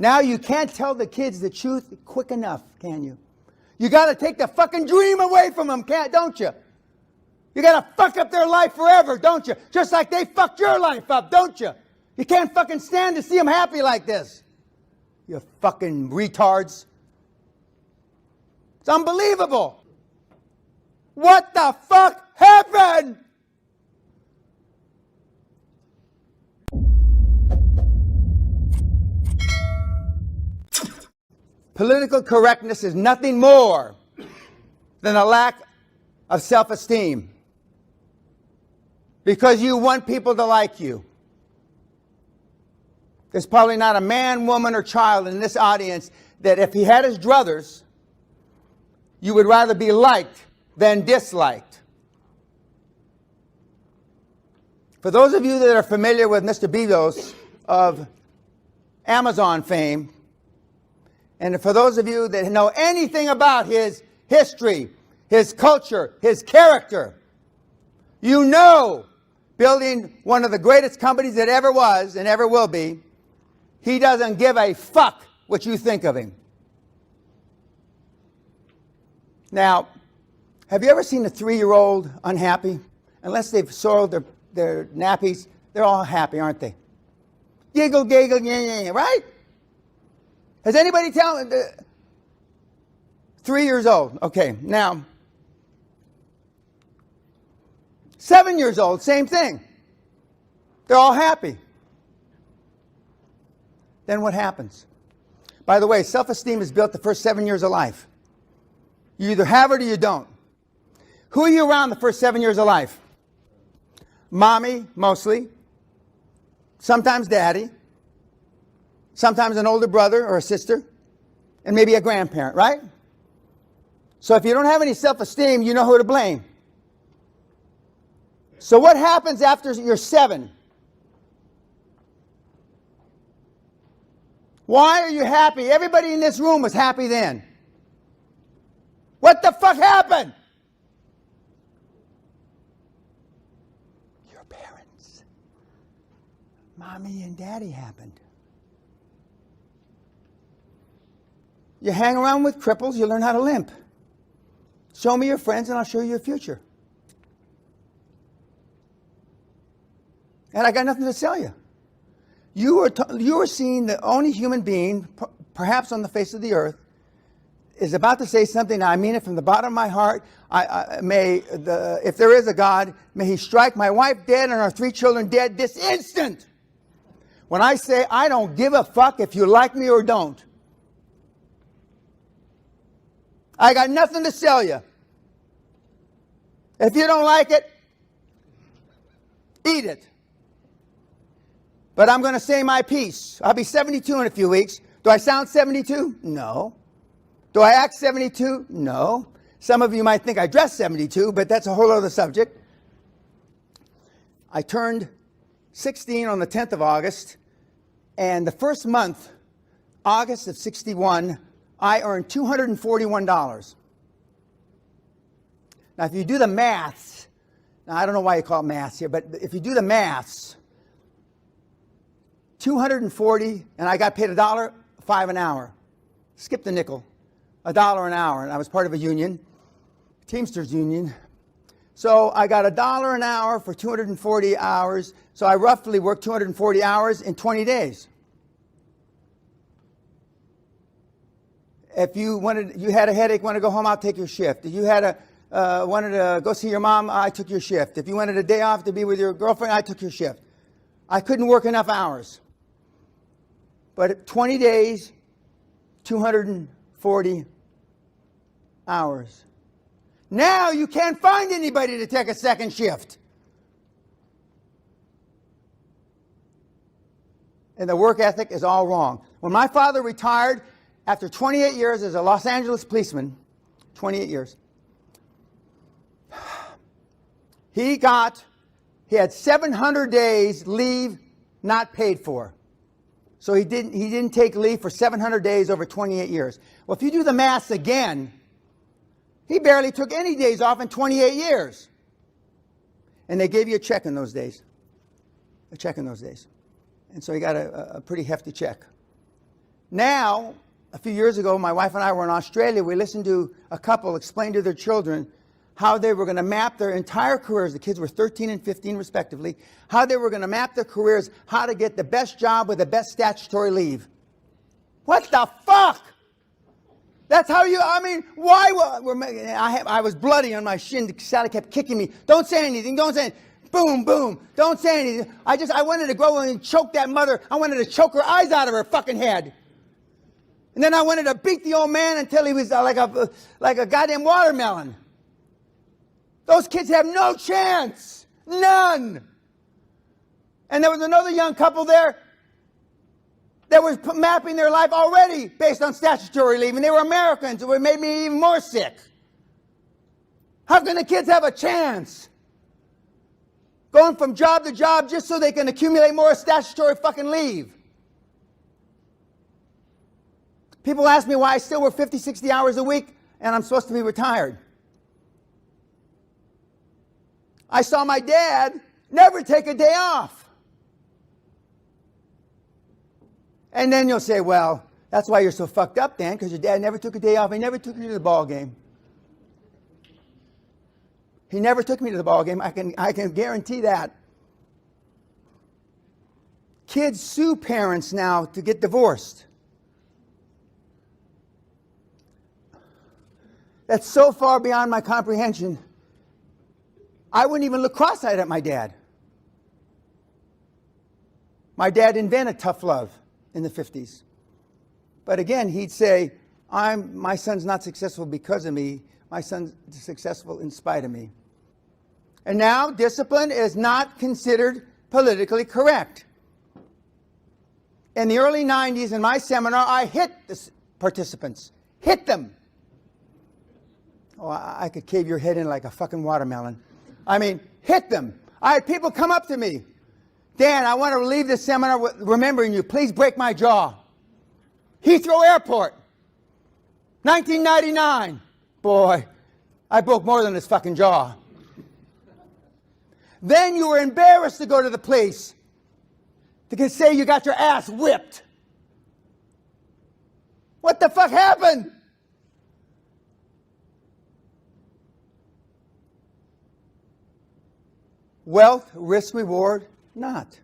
Now you can't tell the kids the truth quick enough, can you? You got to take the fucking dream away from them, don't you? You got to fuck up their life forever, don't you? Just like they fucked your life up, don't you? You can't fucking stand to see them happy like this. You fucking retards. It's unbelievable. What the fuck happened? Political correctness is nothing more than a lack of self-esteem. Because you want people to like you. There's probably not a man, woman, or child in this audience that if he had his druthers, you would rather be liked than disliked. For those of you that are familiar with Mr. Bezos of Amazon fame, and for those of you that know anything about his history, his culture, his character, you know, building one of the greatest companies that ever was and ever will be, he doesn't give a fuck what you think of him. Now, have you ever seen a 3-year-old unhappy? Unless they've soiled their nappies, they're all happy, aren't they? Giggle, giggle, yeah, right? Has anybody tell me? 3 years old. Okay, now, 7 years old, same thing. They're all happy. Then what happens? By the way, self-esteem is built the first 7 years of life. You either have it or you don't. Who are you around the first 7 years of life? Mommy, mostly. Sometimes daddy. Sometimes an older brother or a sister. And maybe a grandparent, right? So if you don't have any self-esteem, you know who to blame. So what happens after you're 7? Why are you happy? Everybody in this room was happy then. What the fuck happened? Your parents. Mommy and daddy happened. You hang around with cripples, you learn how to limp. Show me your friends and I'll show you your future. And I got nothing to sell you. You are seeing the only human being, perhaps on the face of the earth, is about to say something. Now, I mean it from the bottom of my heart. If there is a God, may He strike my wife dead and our 3 children dead this instant. When I say I don't give a fuck if you like me or don't. I got nothing to sell you. If you don't like it, eat it. But I'm going to say my piece. I'll be 72 in a few weeks. Do I sound 72? No. Do I act 72? No. Some of you might think I dress 72, but that's a whole other subject. I turned 16 on the 10th of August, and the first month, August of 61, I earned $241. Now, if you do the maths, now I don't know why you call it maths here, but if you do the maths, 240, and I got paid $1.05 an hour. Skip the nickel. $1 an hour, and I was part of a union, Teamsters union. So I got $1 an hour for 240 hours. So I roughly worked 240 hours in 20 days. If you had a headache, wanted to go home, I'll take your shift. If you had wanted to go see your mom, I took your shift. If you wanted a day off to be with your girlfriend, I took your shift. I couldn't work enough hours. But 20 days, 240 hours. Now you can't find anybody to take a second shift. And the work ethic is all wrong. When my father retired after 28 years as a Los Angeles policeman, 28 years, he had 700 days leave not paid for. So he didn't take leave for 700 days over 28 years. Well, if you do the maths again, he barely took any days off in 28 years. And they gave you a check in those days. A check in those days. And so he got a pretty hefty check. Now, a few years ago, my wife and I were in Australia. We listened to a couple explain to their children how they were going to map their entire careers. The kids were 13 and 15 respectively. How they were going to map their careers, how to get the best job with the best statutory leave. What the fuck? That's how you, I mean, why? I was bloody on my shin. Sally kept kicking me. Don't say anything. Don't say anything. Boom, boom. Don't say anything. I wanted to go and choke that mother. I wanted to choke her eyes out of her fucking head. And then I wanted to beat the old man until he was like a goddamn watermelon. Those kids have no chance. None. And there was another young couple there that was mapping their life already based on statutory leave. And they were Americans. It made me even more sick. How can the kids have a chance? Going from job to job just so they can accumulate more statutory fucking leave. People ask me why I still work 50, 60 hours a week and I'm supposed to be retired. I saw my dad never take a day off. And then you'll say, well, that's why you're so fucked up, Dan, because your dad never took a day off. He never took you to the ball game. He never took me to the ball game. I can guarantee that. Kids sue parents now to get divorced. That's so far beyond my comprehension. I wouldn't even look cross-eyed at my dad. My dad invented tough love in the 50s. But again, he'd say, my son's not successful because of me. My son's successful in spite of me. And now discipline is not considered politically correct. In the early 90s in my seminar, I hit the participants. Hit them. Oh, I could cave your head in like a fucking watermelon. I mean, hit them. I had people come up to me. Dan, I want to leave this seminar remembering you. Please break my jaw. Heathrow Airport, 1999. Boy, I broke more than his fucking jaw. Then you were embarrassed to go to the police to say you got your ass whipped. What the fuck happened? Wealth, risk, reward, not.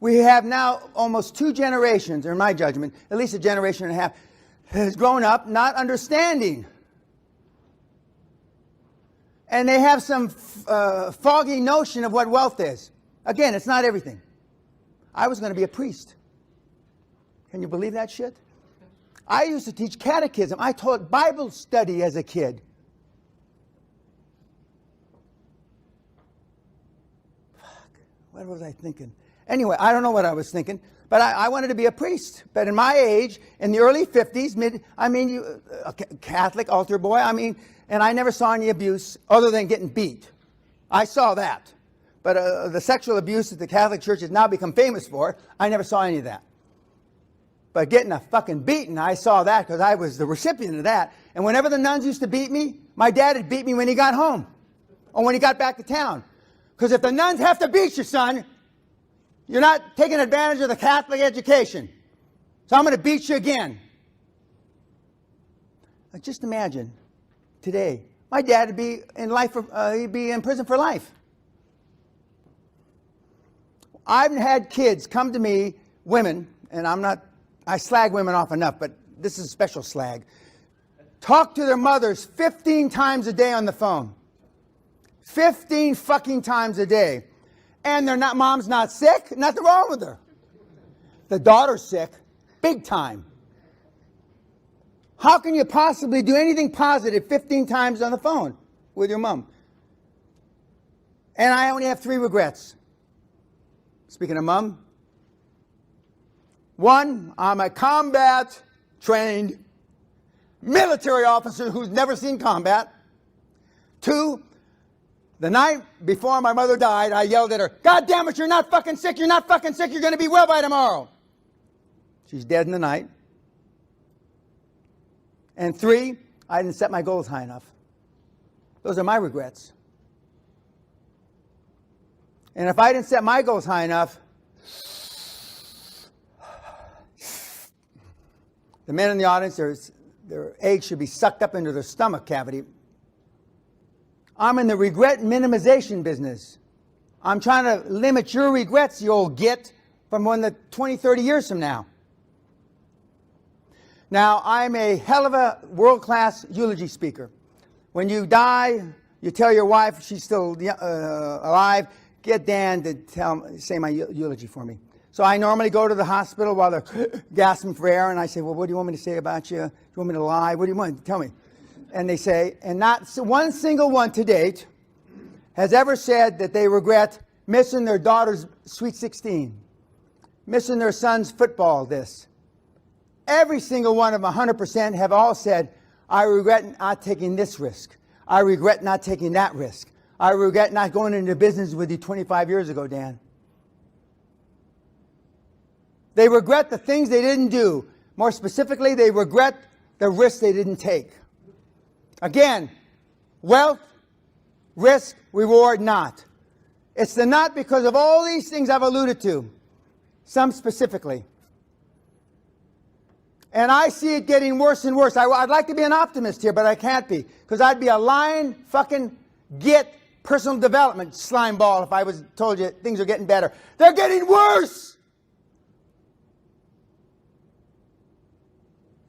We have now almost 2 generations, or in my judgment, at least a generation and a half, has grown up not understanding. And they have some foggy notion of what wealth is. Again, it's not everything. I was going to be a priest. Can you believe that shit? I used to teach catechism. I taught Bible study as a kid. What was I thinking? Anyway, I don't know what I was thinking, but I wanted to be a priest. But in my age, in the early 50s, a Catholic altar boy, and I never saw any abuse other than getting beat. I saw that. But the sexual abuse that the Catholic Church has now become famous for, I never saw any of that. But getting a fucking beating, I saw that because I was the recipient of that. And whenever the nuns used to beat me, my dad would beat me when he got home or when he got back to town. Because if the nuns have to beat you, son, you're not taking advantage of the Catholic education. So I'm going to beat you again. Like, just imagine today, my dad would be he'd be in prison for life. I've had kids come to me, women, and I slag women off enough, but this is a special slag. Talk to their mothers 15 times a day on the phone. 15 fucking times a day. And mom's not sick. Nothing wrong with her. The daughter's sick. Big time. How can you possibly do anything positive 15 times on the phone with your mom? And I only have 3 regrets. Speaking of mom. 1, I'm a combat-trained military officer who's never seen combat. 2, the night before my mother died, I yelled at her, God damn it, you're not fucking sick, you're not fucking sick, you're going to be well by tomorrow. She's dead in the night. And 3, I didn't set my goals high enough. Those are my regrets. And if I didn't set my goals high enough, The men in the audience, their eggs should be sucked up into their stomach cavity. I'm in the regret minimization business. I'm trying to limit your regrets, you old git, from 20, 30 years from now. Now, I'm a hell of a world-class eulogy speaker. When you die, you tell your wife, she's still alive, get Dan to say my eulogy for me. So I normally go to the hospital while they're gasping for air, and I say, well, what do you want me to say about you? Do you want me to lie? What do you want? Tell me. And they say, and not one single one to date has ever said that they regret missing their daughter's Sweet 16, missing their son's football this. Every single one of them, 100%, have all said, I regret not taking this risk. I regret not taking that risk. I regret not going into business with you 25 years ago, Dan. They regret the things they didn't do. More specifically, they regret the risks they didn't take. Again, wealth, risk, reward, not. It's the not because of all these things I've alluded to, some specifically. And I see it getting worse and worse. I'd like to be an optimist here, but I can't be, because I'd be a lying fucking git personal development slime ball if I was told you things are getting better. They're getting worse!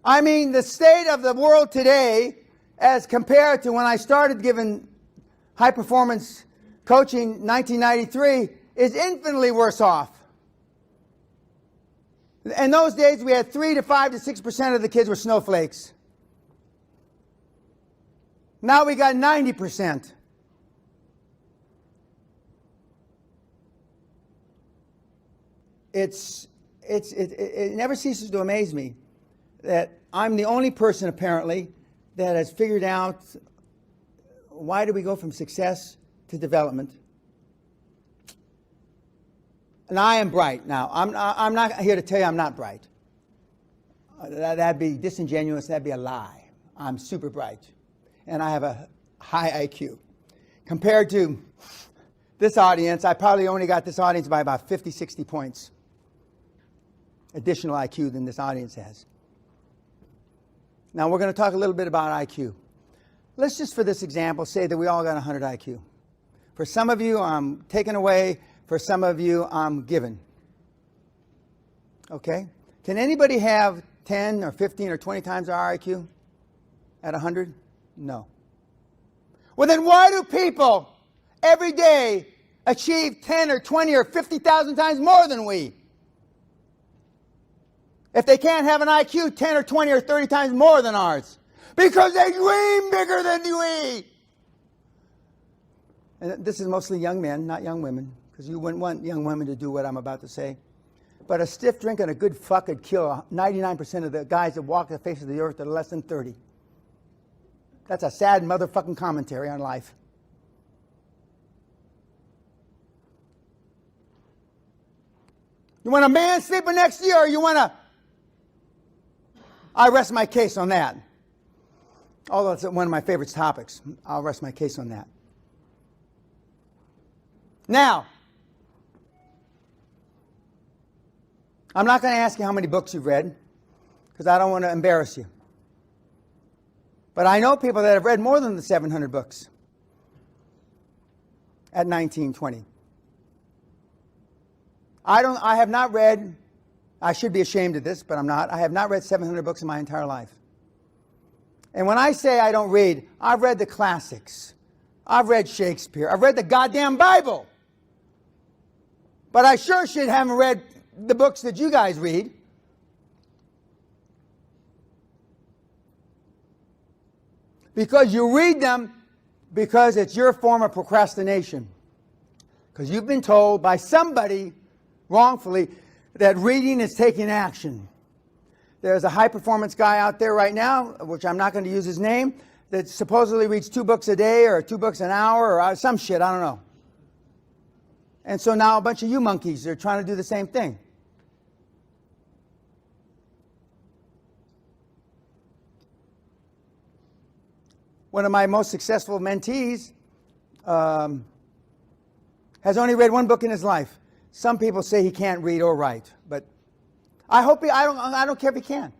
I mean, the state of the world today, as compared to when I started giving high-performance coaching in 1993, is infinitely worse off. In those days, we had 3 to 5 to 6% of the kids were snowflakes. Now we got 90%. It never ceases to amaze me that I'm the only person, apparently, that has figured out why do we go from success to development. And I am bright now. I'm not here to tell you I'm not bright. That'd be disingenuous. That'd be a lie. I'm super bright. And I have a high IQ. Compared to this audience, I probably only got this audience by about 50, 60 points. Additional IQ than this audience has. Now we're going to talk a little bit about IQ. Let's just, for this example, say that we all got 100 IQ. For some of you, I'm taken away. For some of you, I'm given. Okay? Can anybody have 10 or 15 or 20 times our IQ at 100? No. Well, then why do people every day achieve 10 or 20 or 50,000 times more than we? If they can't have an IQ 10 or 20 or 30 times more than ours. Because they dream bigger than we. And this is mostly young men, not young women. Because you wouldn't want young women to do what I'm about to say. But a stiff drink and a good fuck could kill 99% of the guys that walk the face of the earth that are less than 30. That's a sad motherfucking commentary on life. You want a man sleeping next to you, or you want a... I rest my case on that. Although it's one of my favorite topics. I'll rest my case on that. Now, I'm not going to ask you how many books you've read, because I don't want to embarrass you. But I know people that have read more than the 700 books at 19, 20. I have not read, I should be ashamed of this, but I'm not. I have not read 700 books in my entire life. And when I say I don't read, I've read the classics. I've read Shakespeare. I've read the goddamn Bible. But I sure should haven't read the books that you guys read. Because you read them because it's your form of procrastination. Because you've been told by somebody wrongfully that reading is taking action. There's a high-performance guy out there right now, which I'm not going to use his name, that supposedly reads 2 books a day or 2 books an hour or some shit, I don't know. And so now a bunch of you monkeys are trying to do the same thing. One of my most successful mentees has only read 1 book in his life. Some people say he can't read or write, but I hope I don't care if he can.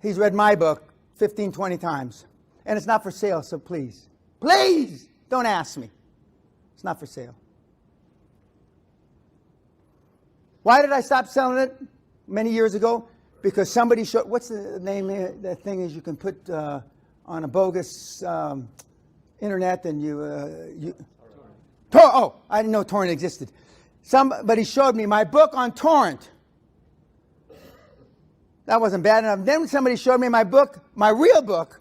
He's read my book 15, 20 times. And it's not for sale, so please, please don't ask me. It's not for sale. Why did I stop selling it many years ago? Because somebody showed, what's the name of that thing is you can put on a bogus internet and oh, I didn't know torrent existed. Somebody showed me my book on torrent. That wasn't bad enough. Then somebody showed me my book, my real book,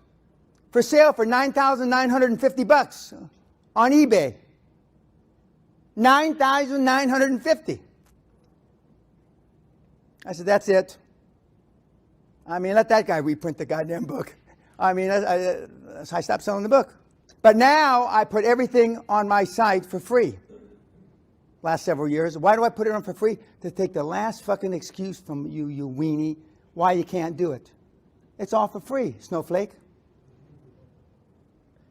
for sale for $9,950 on eBay. $9,950. I said, that's it. I mean, let that guy reprint the goddamn book. I mean, I stopped selling the book. But now I put everything on my site for free. Last several years. Why do I put it on for free? To take the last fucking excuse from you, you weenie, why you can't do it. It's all for free, snowflake.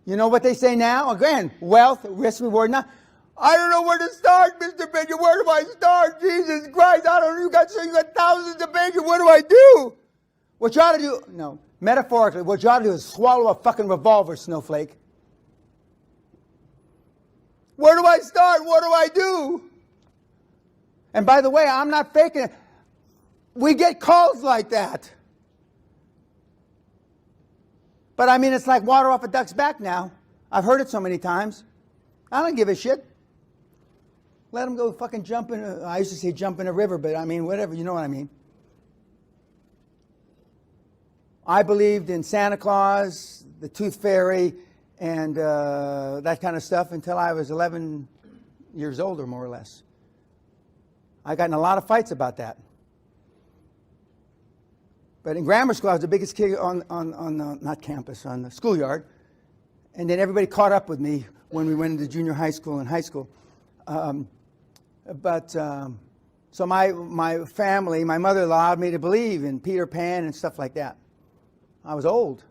You know what they say now? Again, wealth, risk, reward. Now, I don't know where to start, Mr. Peña. Where do I start? Jesus Christ, I don't know. You got thousands of pages. What do I do? What you ought to do, no, metaphorically, what you ought to do is swallow a fucking revolver, snowflake. Where do I start? What do I do? And by the way, I'm not faking it. We get calls like that. But I mean, it's like water off a duck's back now. I've heard it so many times. I don't give a shit. Let them go fucking jump in I used to say jump in a river, but I mean, whatever, you know what I mean. I believed in Santa Claus, the Tooth Fairy, and that kind of stuff until I was 11 years old, or more or less. I got in a lot of fights about that. But in grammar school, I was the biggest kid on not campus, on the schoolyard. And then everybody caught up with me when we went into junior high school and high school. So my family, my mother allowed me to believe in Peter Pan and stuff like that. I was old.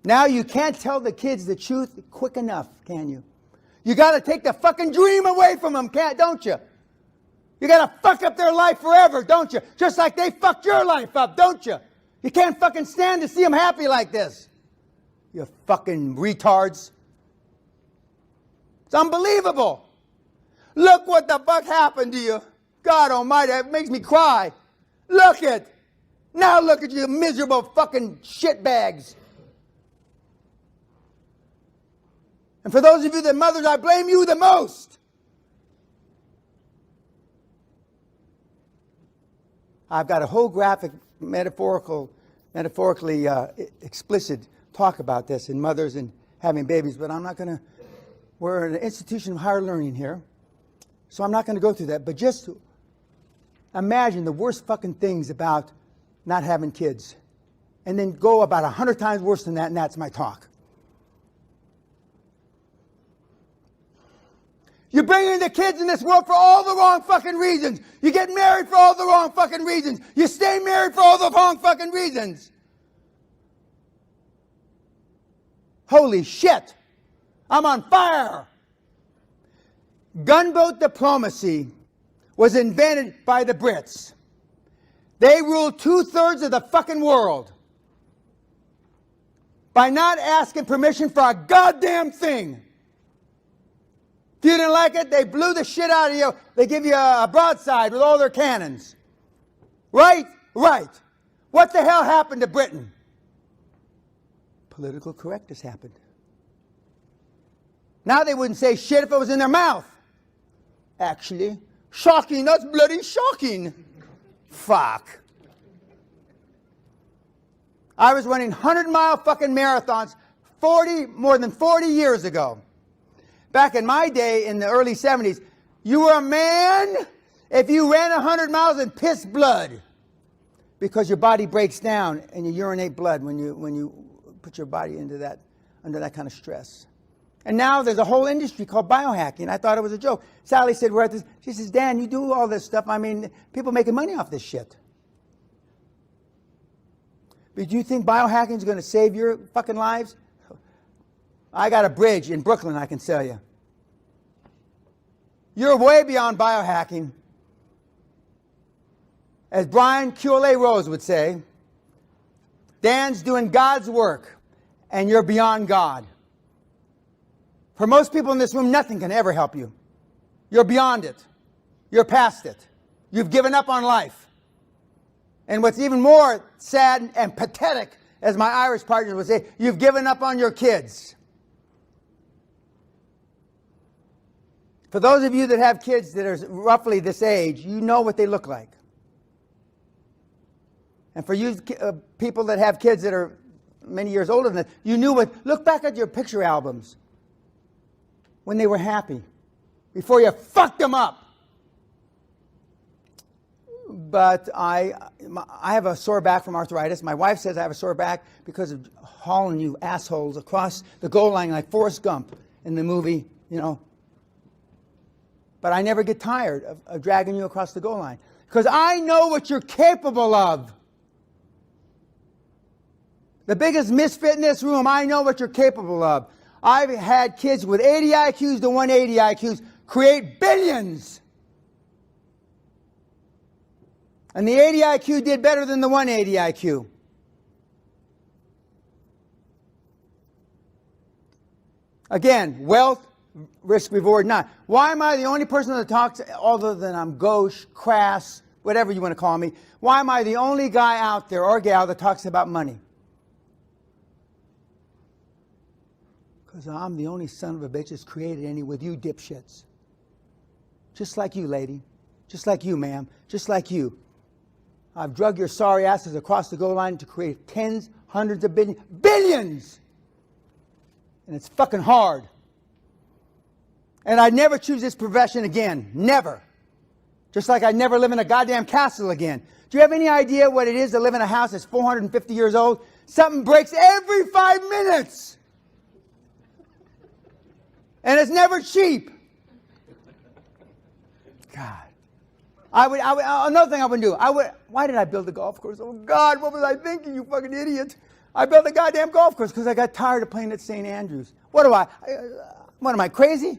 Now you can't tell the kids the truth quick enough, can you? You got to take the fucking dream away from them, don't you? You got to fuck up their life forever, don't you? Just like they fucked your life up, don't you? You can't fucking stand to see them happy like this. You fucking retards. It's unbelievable. Look what the fuck happened to you. God almighty, it makes me cry. Look it. Now look at you miserable fucking shitbags. And for those of you that mothers, I blame you the most. I've got a whole graphic, metaphorically explicit talk about this in mothers and having babies, but I'm not going to, we're an institution of higher learning here, so I'm not going to go through that. But just imagine the worst fucking things about not having kids, and then go about 100 times worse than that, and that's my talk. You bring in the kids in this world for all the wrong fucking reasons. You get married for all the wrong fucking reasons. You stay married for all the wrong fucking reasons. Holy shit. I'm on fire. Gunboat diplomacy was invented by the Brits. They ruled 2/3 of the fucking world by not asking permission for a goddamn thing. If you didn't like it, they blew the shit out of you. They give you a broadside with all their cannons. Right? Right. What the hell happened to Britain? Political correctness happened. Now they wouldn't say shit if it was in their mouth. Actually, shocking. That's bloody shocking. Fuck. I was running 100-mile fucking marathons more than 40 years ago. Back in my day, in the early 70s, you were a man if you ran 100 miles and pissed blood, because your body breaks down and you urinate blood when you put your body into that, under that kind of stress. And now there's a whole industry called biohacking. I thought it was a joke. Sally said, we're at this. She says, Dan, you do all this stuff. I mean, people making money off this shit. But do you think biohacking is going to save your fucking lives? I got a bridge in Brooklyn I can sell you. You're way beyond biohacking. As Brian QLA Rose would say, Dan's doing God's work, and you're beyond God. For most people in this room, nothing can ever help you. You're beyond it. You're past it. You've given up on life. And what's even more sad and pathetic, as my Irish partner would say, you've given up on your kids. For those of you that have kids that are roughly this age, you know what they look like. And for you people that have kids that are many years older than that, you knew what. Look back at your picture albums when they were happy, before you fucked them up. But I have a sore back from arthritis. My wife says I have a sore back because of hauling you assholes across the goal line like Forrest Gump in the movie, you know. But I never get tired of dragging you across the goal line because I know what you're capable of. The biggest misfit in this room, I know what you're capable of. I've had kids with 80 IQs to 180 IQs create billions. And the 80 IQ did better than the 180 IQ. Again, wealth, risk, reward, not. Why am I the only person that talks, other than I'm gauche, crass, whatever you want to call me, why am I the only guy out there or gal that talks about money? Because I'm the only son of a bitch that's created any with you dipshits. Just like you, lady. Just like you, ma'am. Just like you. I've drug your sorry asses across the goal line to create tens, hundreds of billions. And it's fucking hard. And I'd never choose this profession again. Never. Just like I'd never live in a goddamn castle again. Do you have any idea what it is to live in a house that's 450 years old? Something breaks every 5 minutes. And it's never cheap. God. Another thing I would do. Why did I build a golf course? Oh, God, what was I thinking, you fucking idiot? I built a goddamn golf course because I got tired of playing at St. Andrews. What am I, crazy?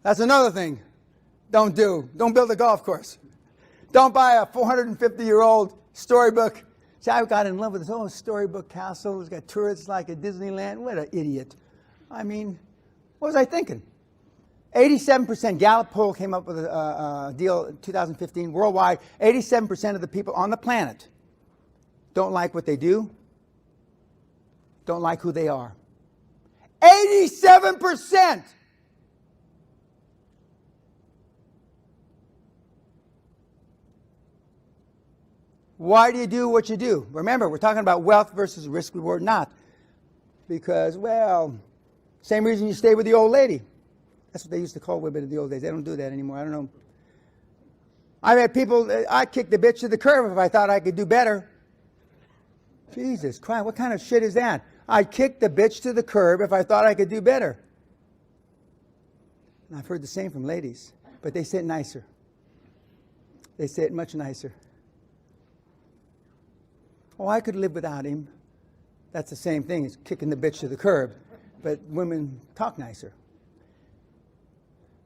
That's another thing. Don't build a golf course. Don't buy a 450-year-old storybook. See, I got in love with this whole storybook castle. It's got tourists like at Disneyland. What an idiot. I mean, what was I thinking? 87%, Gallup poll came up with a deal in 2015, worldwide, 87% of the people on the planet don't like what they do, don't like who they are. 87%! Why do you do what you do? Remember, we're talking about wealth versus risk, reward, not. Because, well, same reason you stay with the old lady. That's what they used to call women in the old days. They don't do that anymore. I don't know. I've had people, I'd kick the bitch to the curb if I thought I could do better. Jesus Christ, what kind of shit is that? I'd kick the bitch to the curb if I thought I could do better. And I've heard the same from ladies, but they say it nicer. They say it much nicer. Oh, I could live without him. That's the same thing as kicking the bitch to the curb. But women talk nicer.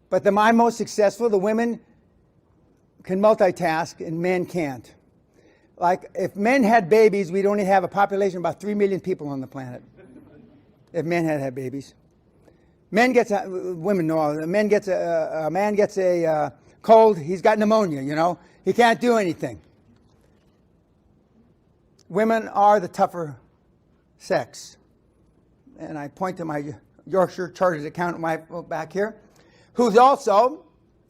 But I'm most successful. The women can multitask and men can't. Like, if men had babies, we'd only have a population of about 3 million people on the planet. If men had babies. Women know, a man gets a cold, he's got pneumonia, you know. He can't do anything. Women are the tougher sex. And I point to my Yorkshire Chartered accountant wife back here, who's also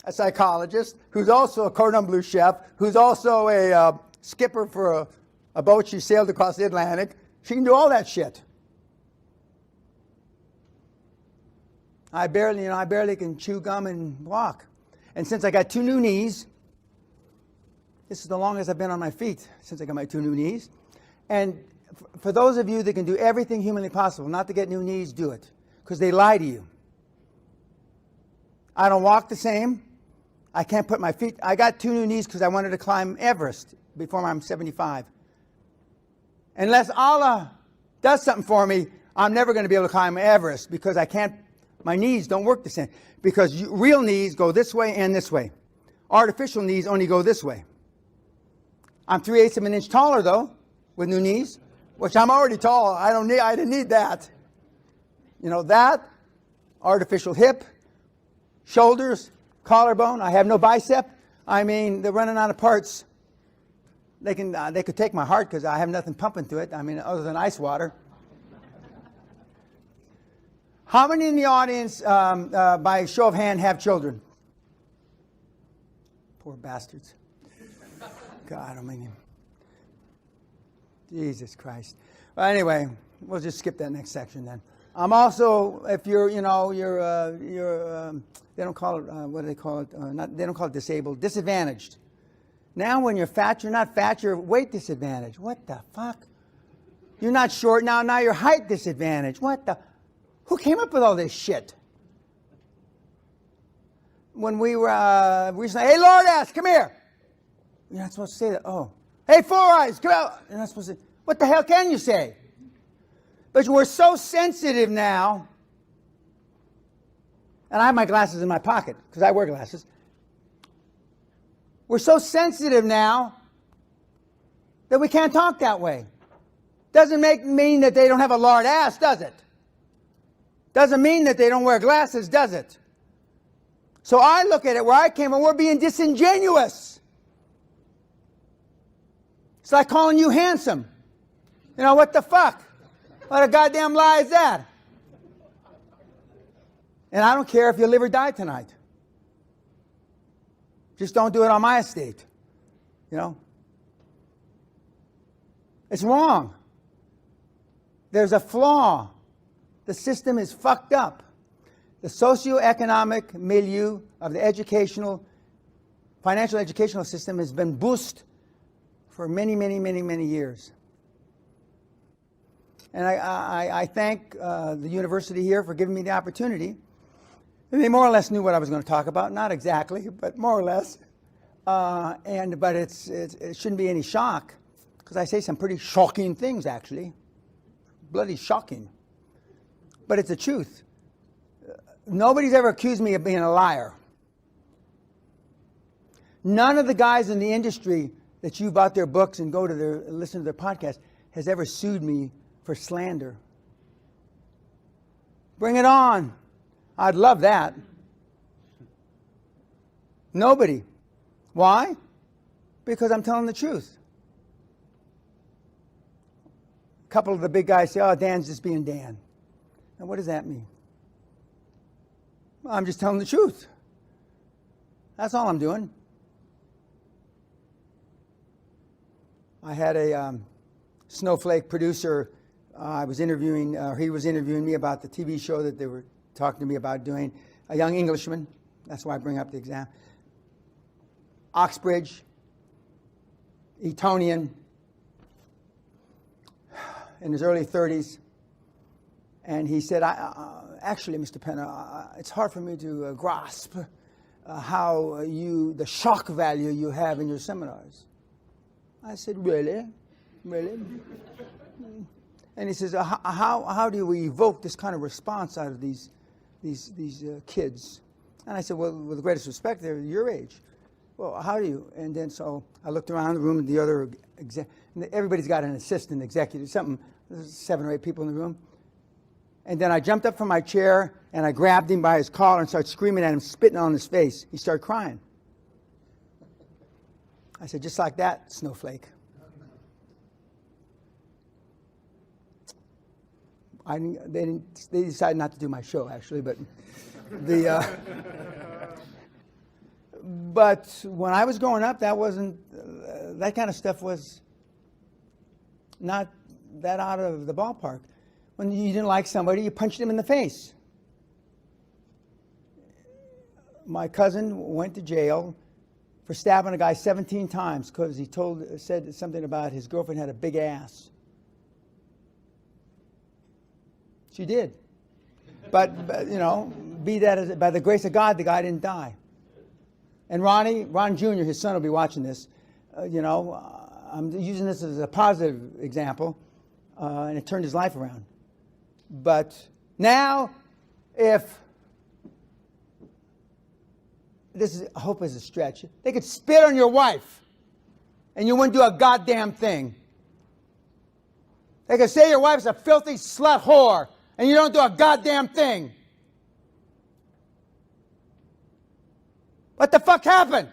a psychologist, who's also a cordon bleu chef, who's also a skipper for a boat she sailed across the Atlantic. She can do all that shit. I barely can chew gum and walk. And since I got 2 new knees, this is the longest I've been on my feet since I got my 2 new knees. And for those of you that can do everything humanly possible not to get new knees, do it. Because they lie to you. I don't walk the same. I can't put my feet. I got 2 new knees because I wanted to climb Everest before I'm 75. Unless Allah does something for me, I'm never going to be able to climb Everest because I can't. My knees don't work the same. Because real knees go this way and this way. Artificial knees only go this way. I'm 3/8 of an inch taller, though, with new knees, which I'm already tall. I didn't need that. You know, that, artificial hip, shoulders, collarbone. I have no bicep. I mean, they're running out of parts. They could take my heart because I have nothing pumping to it. I mean, other than ice water. How many in the audience, by show of hand, have children? Poor bastards. God, I mean, Jesus Christ. Well, anyway, we'll just skip that next section then. I'm also, if you're, you know, they don't call it, what do they call it? They don't call it disabled, disadvantaged. Now when you're fat, you're not fat, you're weight disadvantaged. What the fuck? You're not short now you're height disadvantaged. What the? Who came up with all this shit? When we were recently, hey, Lord ass, come here. You're not supposed to say that. Oh. Hey, Four Eyes, come out. You're not supposed to. What the hell can you say? But we're so sensitive now. And I have my glasses in my pocket because I wear glasses. We're so sensitive now that we can't talk that way. Doesn't mean that they don't have a lard ass, does it? Doesn't mean that they don't wear glasses, does it? So I look at it where I came from, we're being disingenuous. It's like calling you handsome. You know, what the fuck? What a goddamn lie is that? And I don't care if you live or die tonight. Just don't do it on my estate. You know? It's wrong. There's a flaw. The system is fucked up. The socioeconomic milieu of the financial educational system has been boosted for many, many, many, many years. And I thank the university here for giving me the opportunity. And they more or less knew what I was going to talk about. Not exactly, but more or less. But it shouldn't be any shock, because I say some pretty shocking things, actually. Bloody shocking. But it's the truth. Nobody's ever accused me of being a liar. None of the guys in the industry that you bought their books and listen to their podcast has ever sued me for slander. Bring it on. I'd love that. Nobody. Why? Because I'm telling the truth. A couple of the big guys say, oh, Dan's just being Dan. Now, what does that mean? Well, I'm just telling the truth. That's all I'm doing. I had a snowflake producer. He was interviewing me about the TV show that they were talking to me about doing. A young Englishman. That's why I bring up the exam. Oxbridge, Etonian, in his early 30s. And he said, actually, Mr. Pena, it's hard for me to grasp how the shock value you have in your seminars. I said, really? Really? And he says, how do we evoke this kind of response out of these kids? And I said, well, with the greatest respect, they're your age. Well, how do you? And then so I looked around the room, the other everybody's got an assistant executive, there's 7 or 8 people in the room. And then I jumped up from my chair and I grabbed him by his collar and started screaming at him, spitting on his face. He started crying. I said, just like that, snowflake. They decided not to do my show, actually, but but when I was growing up, that wasn't that kind of stuff was not that out of the ballpark. When you didn't like somebody, you punched them in the face. My cousin went to jail for stabbing a guy 17 times because he said something about his girlfriend had a big ass. She did. But you know, be that as by the grace of God, the guy didn't die. And Ron Jr., his son will be watching this. I'm using this as a positive example, and it turned his life around. But now, if I hope is a stretch, they could spit on your wife. and you wouldn't do a goddamn thing. They can say your wife's a filthy slut whore, and you don't do a goddamn thing. What the fuck happened?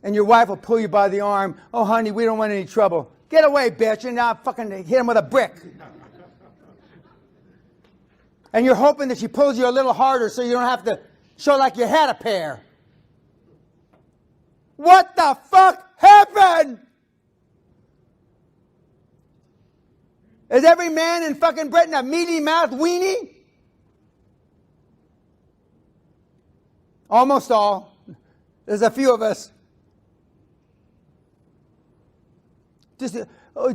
And your wife will pull you by the arm. Oh, honey, we don't want any trouble. Get away, bitch. And now fucking hit him with a brick. And you're hoping that she pulls you a little harder so you don't have to show like you had a pair. What the fuck happened? Is every man in fucking Britain a meaty mouthed weenie? Almost all. There's a few of us.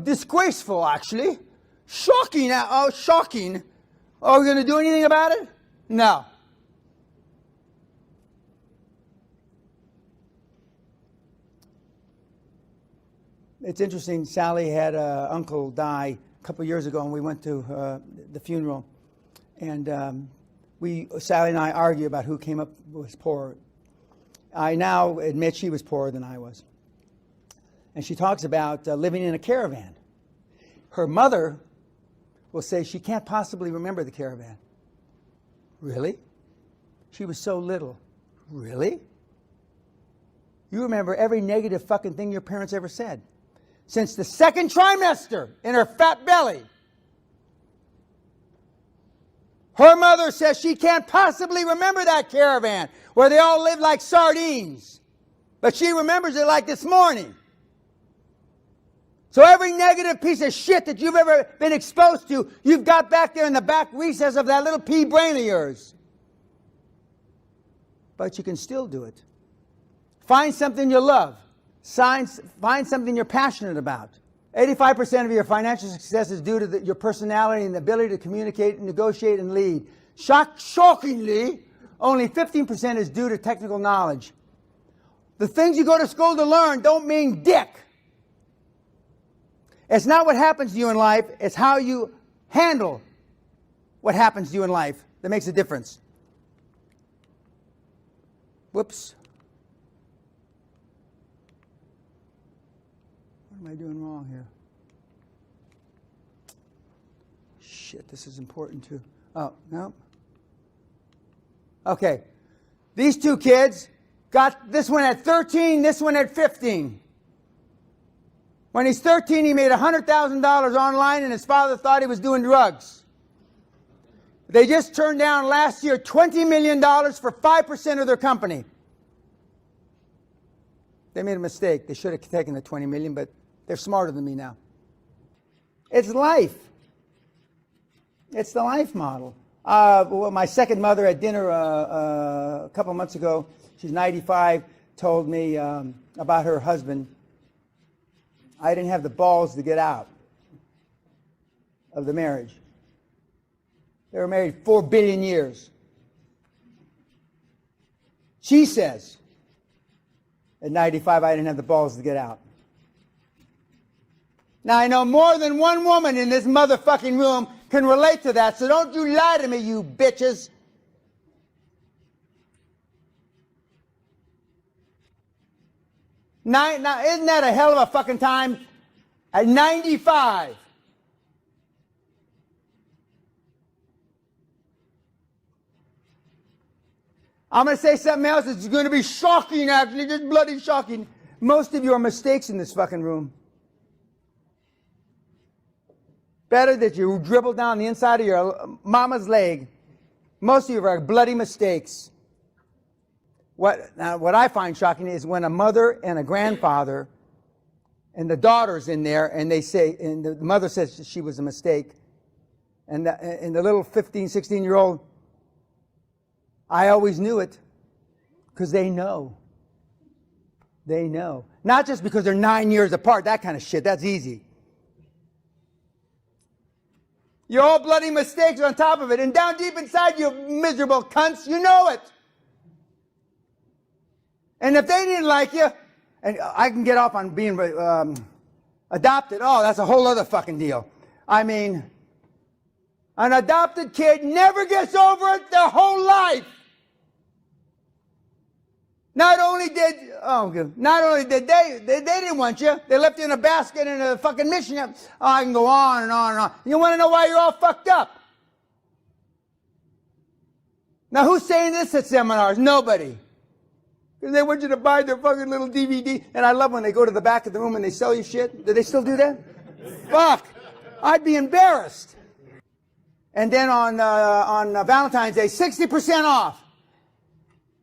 Disgraceful, actually. Shocking. Oh, shocking. Are we going to do anything about it? No. It's interesting. Sally had an uncle die a couple of years ago, and we went to the funeral. And Sally and I argue about who came up was poorer. I now admit she was poorer than I was. And she talks about living in a caravan. Her mother will say she can't possibly remember the caravan. Really? She was so little. Really? You remember every negative fucking thing your parents ever said. Since the second trimester in her fat belly. Her mother says she can't possibly remember that caravan where they all lived like sardines. But she remembers it like this morning. So every negative piece of shit that you've ever been exposed to, you've got back there in the back recess of that little pea brain of yours. But you can still do it. Find something you love. Find something you're passionate about. 85% of your financial success is due to your personality and the ability to communicate, negotiate, and lead. Shockingly, only 15% is due to technical knowledge. The things you go to school to learn don't mean dick. It's not what happens to you in life, it's how you handle what happens to you in life that makes a difference. Whoops. What am I doing wrong here? Shit, this is important too. Oh, no. Okay. These two kids got this one at 13, this one at 15. When he's 13, he made $100,000 online, and his father thought he was doing drugs. They just turned down last year $20 million for 5% of their company. They made a mistake. They should have taken the $20 million, but they're smarter than me now. It's life. It's the life model. Well, my second mother at dinner a couple months ago, she's 95, told me about her husband. I didn't have the balls to get out of the marriage. They were married 4 billion years. She says, at 95, I didn't have the balls to get out. Now, I know more than one woman in this motherfucking room can relate to that, so don't you lie to me, you bitches. Now, isn't that a hell of a fucking time? At 95. I'm going to say something else that's going to be shocking, actually, just bloody shocking. Most of you are mistakes in this fucking room. Better that you dribble down the inside of your mama's leg. Most of you are bloody mistakes. What I find shocking is when a mother and a grandfather and the daughter's in there and they say, and the mother says she was a mistake, and the little 15, 16-year-old, I always knew it, because they know. They know. Not just because they're 9 years apart, that kind of shit, that's easy. You're all bloody mistakes on top of it, and down deep inside you miserable cunts, you know it. And if they didn't like you, and I can get off on being adopted, oh, that's a whole other fucking deal. I mean, an adopted kid never gets over it their whole life. Not only did they didn't want you, they left you in a basket in a fucking mission. Oh, I can go on and on and on. You want to know why you're all fucked up? Now, who's saying this at seminars? Nobody. Because they want you to buy their fucking little DVD. And I love when they go to the back of the room and they sell you shit. Do they still do that? Fuck. I'd be embarrassed. And then on Valentine's Day, 60% off.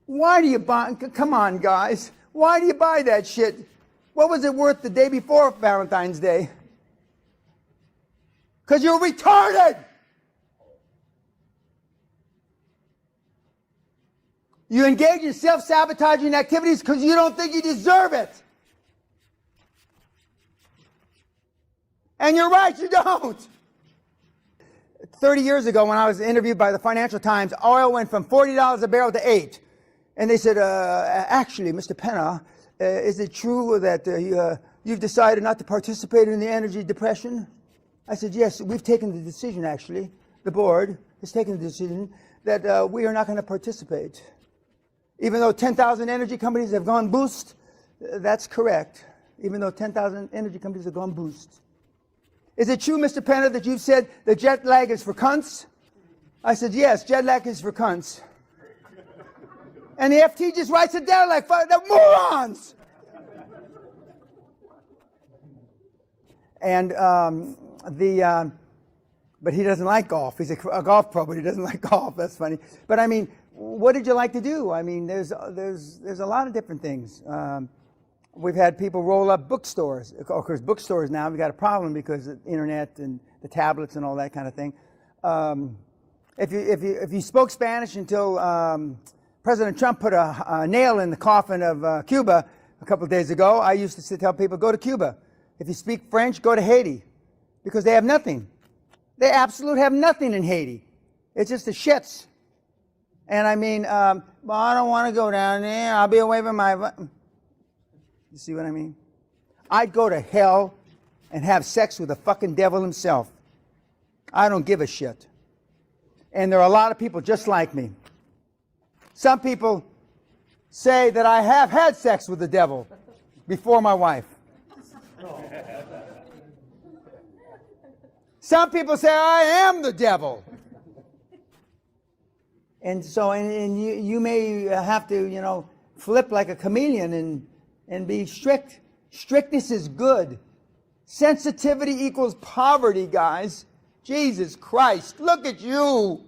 Why do you buy? Come on, guys. Why do you buy that shit? What was it worth the day before Valentine's Day? Because you're retarded. You engage in self-sabotaging activities because you don't think you deserve it. And you're right, you don't. 30 years ago, when I was interviewed by the Financial Times, oil went from $40 a barrel to $8. And they said, actually, Mr. Pena, is it true that you've decided not to participate in the energy depression? I said, yes, we've taken the decision, actually. The board has taken the decision that we are not going to participate. Even though 10,000 energy companies have gone boost, that's correct. Even though 10,000 energy companies have gone boost. Is it true, Mr. Pena, that you've said that jet lag is for cunts? I said, yes, jet lag is for cunts. And the FT just writes it down like, they're morons! And but he doesn't like golf. He's a golf pro, but he doesn't like golf. That's funny. But I mean, what did you like to do? I mean, there's a lot of different things. We've had people roll up bookstores. Of course, bookstores now, we've got a problem because of the internet and the tablets and all that kind of thing. If you spoke Spanish until President Trump put a nail in the coffin of Cuba a couple of days ago, I used to tell people, go to Cuba. If you speak French, go to Haiti. Because they have nothing. They absolutely have nothing in Haiti. It's just the shits. And I mean, well, I don't want to go down there. I'll be away from my... You see what I mean? I'd go to hell and have sex with the fucking devil himself. I don't give a shit. And there are a lot of people just like me. Some people say that I have had sex with the devil before my wife. Some people say I am the devil. And so, and you may have to, you know, flip like a chameleon and be strict. Strictness is good. Sensitivity equals poverty, guys. Jesus Christ, look at you.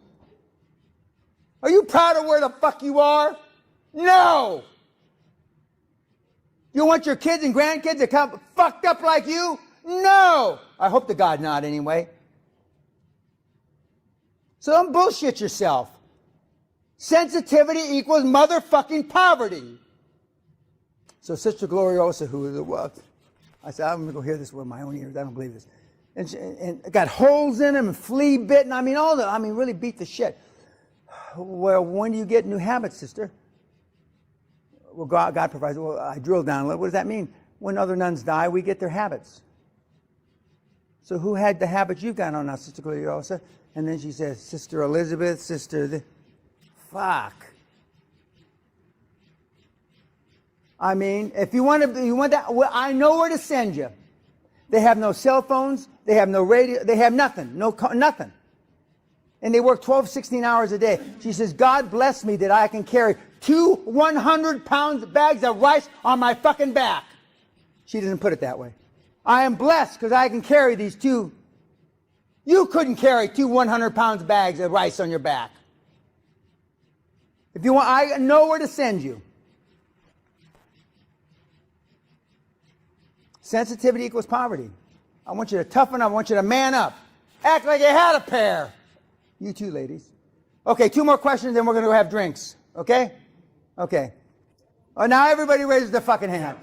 Are you proud of where the fuck you are? No. You want your kids and grandkids to come fucked up like you? No. I hope to God not, anyway. So don't bullshit yourself. Sensitivity equals motherfucking poverty. So Sister Gloriosa, who was, I said, I'm going to go hear this with my own ears. I don't believe this. And got holes in them and flea bitten. I mean, really beat the shit. Well, when do you get new habits, sister? Well, God provides. Well, I drilled down a little. What does that mean? When other nuns die, we get their habits. So who had the habits you've got on now, Sister Gloriosa? And then she says, Sister Elizabeth, Sister... Fuck. I mean, if you want that, well, I know where to send you. They have no cell phones. They have no radio. They have nothing. Nothing. And they work 12, 16 hours a day. She says, God bless me that I can carry 2 100-pound bags of rice on my fucking back. She doesn't put it that way. I am blessed because I can carry these 2. You couldn't carry 2 100-pound bags of rice on your back. If you want, I know where to send you. Sensitivity equals poverty. I want you to toughen up. I want you to man up. Act like you had a pair. You too, ladies. Okay, 2 more questions, then we're going to go have drinks. Okay? Okay. Oh, now everybody raises their fucking hand.